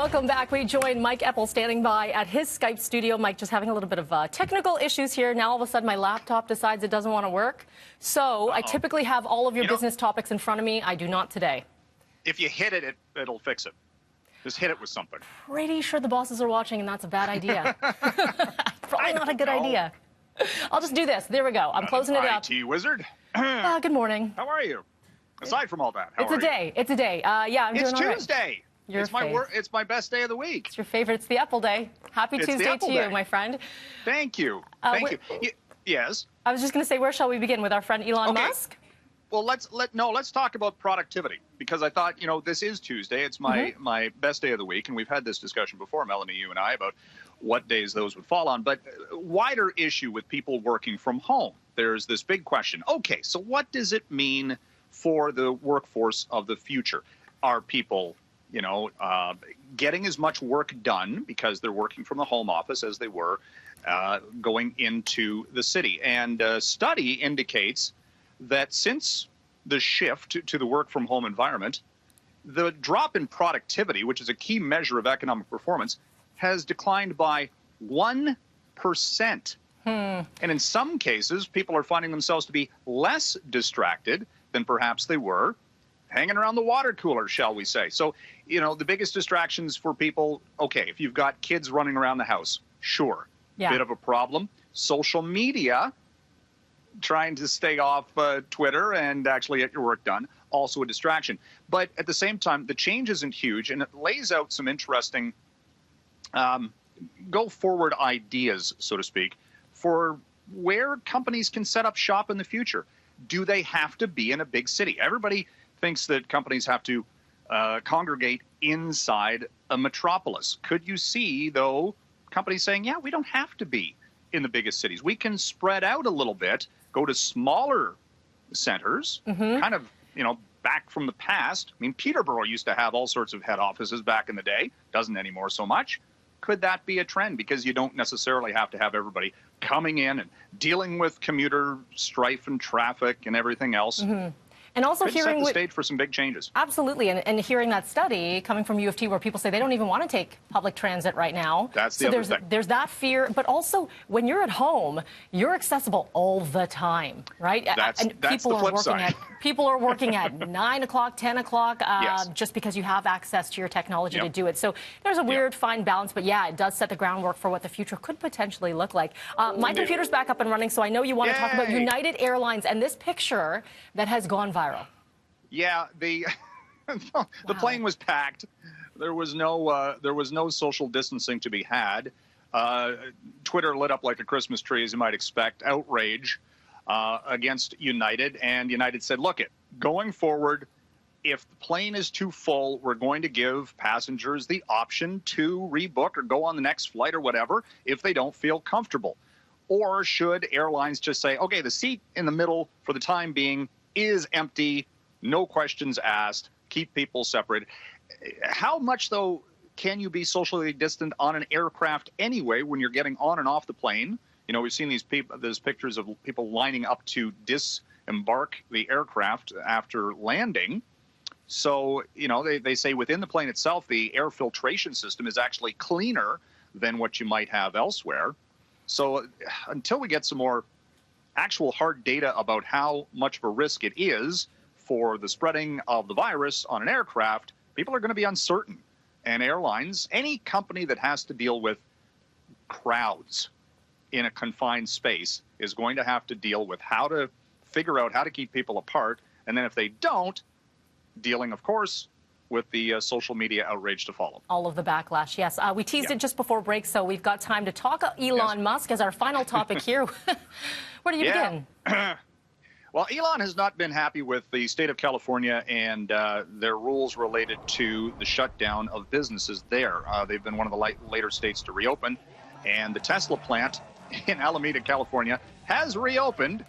Welcome back. We join Mike Eppel standing by at his Skype studio. Mike just having a little bit of technical issues here. Now all of a sudden my laptop decides it doesn't want to work. So I typically have all of your business topics in front of me. I do not today. If you hit it, it'll fix it. Just hit it with something. Pretty sure the bosses are watching and that's a bad idea. Probably not a good idea. I'll just do this. There we go. I'm closing it up. IT wizard. Good morning. How are you? Aside from all that, how It's a day. It's a day. Yeah, I'm doing all right. It's Tuesday. It's my best day of the week. It's your favorite. It's the Eppel day. Happy Tuesday to you, my friend. Thank you. Thank you. Yes. I was just going to say, where shall we begin with our friend Elon Musk? Well, let's talk about productivity, because I thought, this is Tuesday. It's my best day of the week, and we've had this discussion before, Melanie, you and I, about what days those would fall on. But wider issue with people working from home. There's this big question. Okay, so what does it mean for the workforce of the future? Are people, getting as much work done because they're working from the home office as they were going into the city? And a study indicates that since the shift to the work from home environment, the drop in productivity, which is a key measure of economic performance, has declined by 1%. And in some cases, people are finding themselves to be less distracted than perhaps they were, hanging around the water cooler, shall we say. So, the biggest distractions for people, okay, if you've got kids running around the house, sure, bit of a problem. Social media, trying to stay off Twitter and actually get your work done, also a distraction. But at the same time, the change isn't huge, and it lays out some interesting go-forward ideas, so to speak, for where companies can set up shop in the future. Do they have to be in a big city? Everybody thinks that companies have to congregate inside a metropolis. Could you see, though, companies saying, yeah, we don't have to be in the biggest cities. We can spread out a little bit, go to smaller centers, kind of, back from the past. I mean, Peterborough used to have all sorts of head offices back in the day. Doesn't anymore so much. Could that be a trend? Because you don't necessarily have to have everybody coming in and dealing with commuter strife and traffic and everything else. And also hearing set the stage for some big changes. Absolutely, and hearing that study coming from U of T where people say they don't even want to take public transit right now. That's the other thing. There's that fear, but also when you're at home, you're accessible all the time, right? That's the flip side. People are working at 9 o'clock, 10 o'clock, just because you have access to your technology to do it. So there's a weird fine balance, but yeah, it does set the groundwork for what the future could potentially look like. My computer's back up and running, so I know you want to talk about United Airlines and this picture that has gone viral. Yeah, the plane was packed. There was no social distancing to be had. Twitter lit up like a Christmas tree, as you might expect. Outrage against United, and United said, "Look, going forward, if the plane is too full, we're going to give passengers the option to rebook or go on the next flight or whatever if they don't feel comfortable." Or should airlines just say, "Okay, the seat in the middle for the time being is empty, no questions asked, keep people separate"? How much, though, can you be socially distant on an aircraft anyway when you're getting on and off the plane? We've seen there's pictures of people lining up to disembark the aircraft after landing. So, they say within the plane itself, the air filtration system is actually cleaner than what you might have elsewhere. So until we get some more actual hard data about how much of a risk it is for the spreading of the virus on an aircraft, people are going to be uncertain. And airlines, any company that has to deal with crowds in a confined space, is going to have to deal with how to figure out how to keep people apart. And then if they don't, dealing, of course, with the social media outrage to follow. All of the backlash, yes. We teased it just before break, so we've got time to talk Elon Musk as our final topic here. Where do you begin? Well, Elon has not been happy with the state of California and their rules related to the shutdown of businesses there. They've been one of the later states to reopen, and the Tesla plant in Alameda, California, has reopened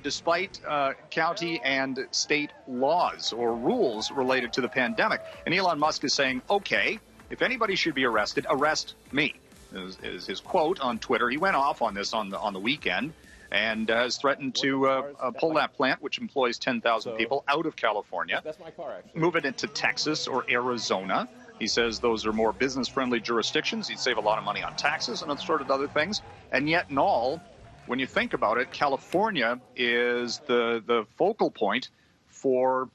despite county and state laws or rules related to the pandemic. And Elon Musk is saying, okay, if anybody should be arrested, arrest me, is his quote on Twitter. He went off on this on the weekend and has threatened to pull that plant, which employs 10,000 people, out of California, That's my car, actually. move it into Texas or Arizona. He says those are more business-friendly jurisdictions. He'd save a lot of money on taxes and assorted other things. And yet in all, when you think about it, California is the focal point for,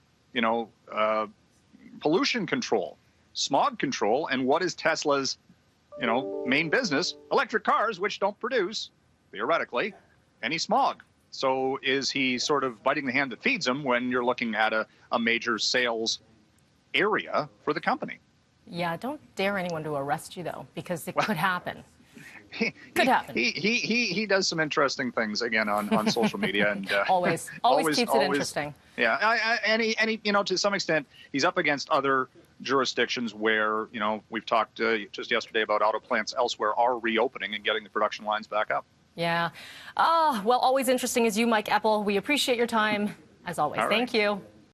pollution control, smog control. And what is Tesla's, main business? Electric cars, which don't produce, theoretically, any smog. So is he sort of biting the hand that feeds him when you're looking at a major sales area for the company? Yeah, don't dare anyone to arrest you, though, because it could happen. Could happen. He does some interesting things, again, on social media. And always keeps it interesting. Yeah, and he, to some extent, he's up against other jurisdictions where, we've talked just yesterday about auto plants elsewhere are reopening and getting the production lines back up. Yeah. Well, always interesting as you, Mike Eppel. We appreciate your time, as always. Thank you.